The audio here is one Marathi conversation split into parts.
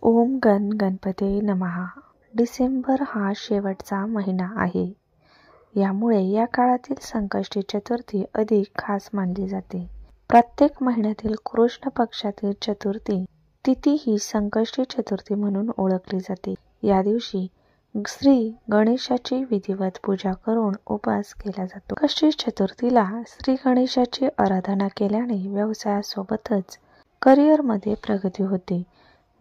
ओम गण गणपते नमः. डिसेंबर हा शेवटचा महिना आहे. यामुळे या काळातील संकष्टी चतुर्थी अधिक खास मानली जाते. प्रत्येक महिन्यातील कृष्ण पक्षातील चतुर्थी तिथी ही संकष्टी चतुर्थी म्हणून ओळखली जाते. या दिवशी श्री गणेशाची विधिवत पूजा करून उपवास केला जातो. संकष्टी चतुर्थीला श्री गणेशाची आराधना केल्याने व्यवसायासोबतच करिअरमध्ये प्रगती होते.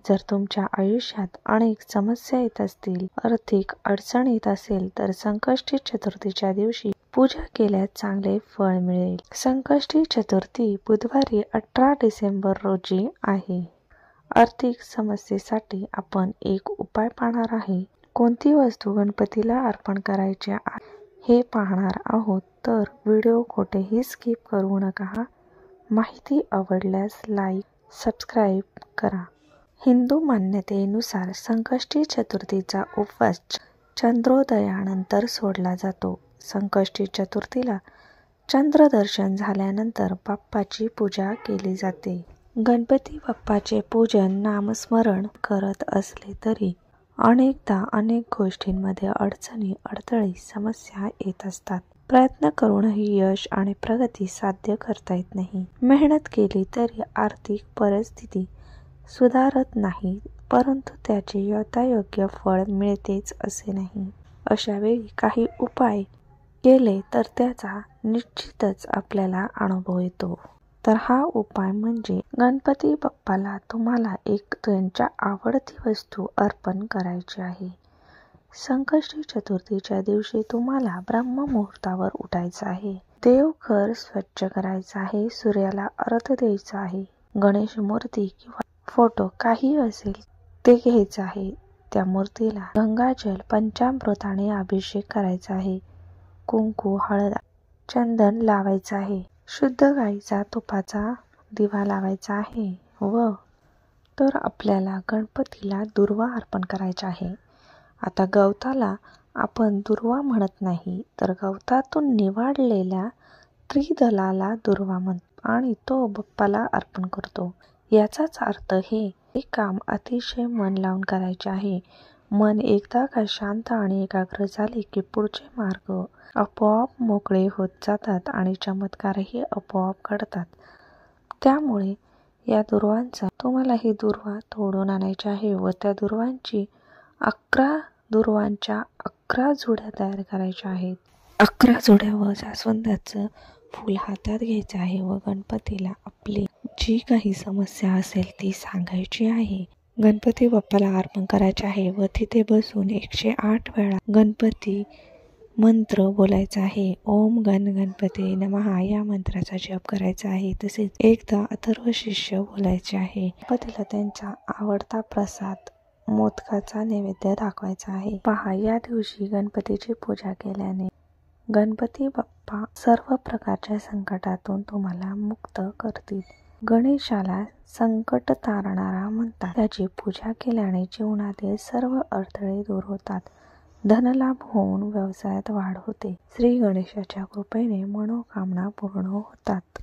जर तुमच्या आयुष्यात अनेक समस्या येत असतील, आर्थिक अडचण येत असेल तर संकष्टी चतुर्थीच्या दिवशी पूजा केल्यास चांगले फळ मिळेल. संकष्टी चतुर्थी बुधवारी 18 डिसेंबर रोजी आहे. आर्थिक समस्येसाठी आपण एक उपाय पाहणार आहे. कोणती वस्तू गणपतीला अर्पण करायची हे पाहणार आहोत, तर व्हिडिओ कोठेही स्किप करू नका. माहिती आवडल्यास लाईक, सबस्क्राईब करा. हिंदू मान्यतेनुसार संकष्टी चतुर्थीचा उपवास चंद्रोदयानंतर सोडला जातो. संकष्टी चतुर्थीला चंद्रदर्शन झाल्यानंतर बाप्पाची पूजा केली जाते. गणपती बाप्पाचे पूजन नामस्मरण करत असले तरी अनेकदा अनेक गोष्टींमध्ये अडचणी, अडथळे, समस्या येत असतात. प्रयत्न करूनही यश आणि प्रगती साध्य करता येत नाही. मेहनत केली तरी आर्थिक परिस्थिती सुधारत नाही, परंतु त्याचे यथायोग्य फळ मिळतेच असे नाही. अशा वेळी काही उपाय केले तर त्याचा निश्चितच आपल्याला अनुभव येतो. तर हा उपाय म्हणजे गणपती बाप्पाला तुम्हाला एक त्यांच्या आवडती वस्तू अर्पण करायची आहे. संकष्टी चतुर्थीच्या दिवशी तुम्हाला ब्रह्ममुहूर्तावर उठायचं आहे. देवघर स्वच्छ करायचं आहे. सूर्याला अर्घ्य द्यायचा आहे. गणेश मूर्ती किंवा फोटो काही असेल ते घ्यायचं आहे. त्या मूर्तीला गंगाजल, पंचामृताने अभिषेक करायचा आहे. कुंकू, हळद, चंदन लावायचं आहे. शुद्ध गाईचा तुपाचा दिवा लावायचा आहे. व तर आपल्याला गणपतीला दुर्वा अर्पण करायचा आहे. आता गवताला आपण दुर्वा म्हणत नाही, तर गवतातून निवडलेल्या त्रिदलाला दुर्वा म्हणतो आणि तो बाप्पाला अर्पण करतो. याचाच अर्थ हे काम अतिशय मन लावून करायचे आहे. मन एकदा का शांत आणि एकाग्र झाले की पुढचे मार्ग आपोआप मोकळे होत जातात आणि चमत्कारही आपोआप घडतात. त्यामुळे या दुर्वांचा तुम्हाला ही दुर्वा तोडून आणायची आहे व त्या दुर्वांच्या 11 जोड्या तयार करायच्या आहेत. 11 जोड्या व जास्वंदाचं फूल हातात घ्यायचं आहे व गणपतीला आपली जी काही समस्या असेल ती सांगायची आहे. गणपती बाप्पाला अर्पण करायचे आहे व तिथे बसून 108 वेळा गणपती मंत्र बोलायचा आहे. ओम गण गणपते नमः या मंत्राचा जप करायचा आहे. तसेच एकदा अथर्व शिष्य बोलायचे आहे. गणपतीला त्यांचा आवडता प्रसाद मोदकाचा नैवेद्य दाखवायचा आहे. पहा, या दिवशी गणपतीची पूजा केल्याने गणपती बाप्पा सर्व प्रकारच्या संकटातून तुम्हाला मुक्त करतील. गणेशाला संकट तारणारा म्हणतात. त्याची पूजा केल्याने जीवनातील सर्व अडथळे दूर होतात. धनलाभ होऊन व्यवसायात वाढ होते. श्री गणेशाच्या कृपेने मनोकामना पूर्ण होतात.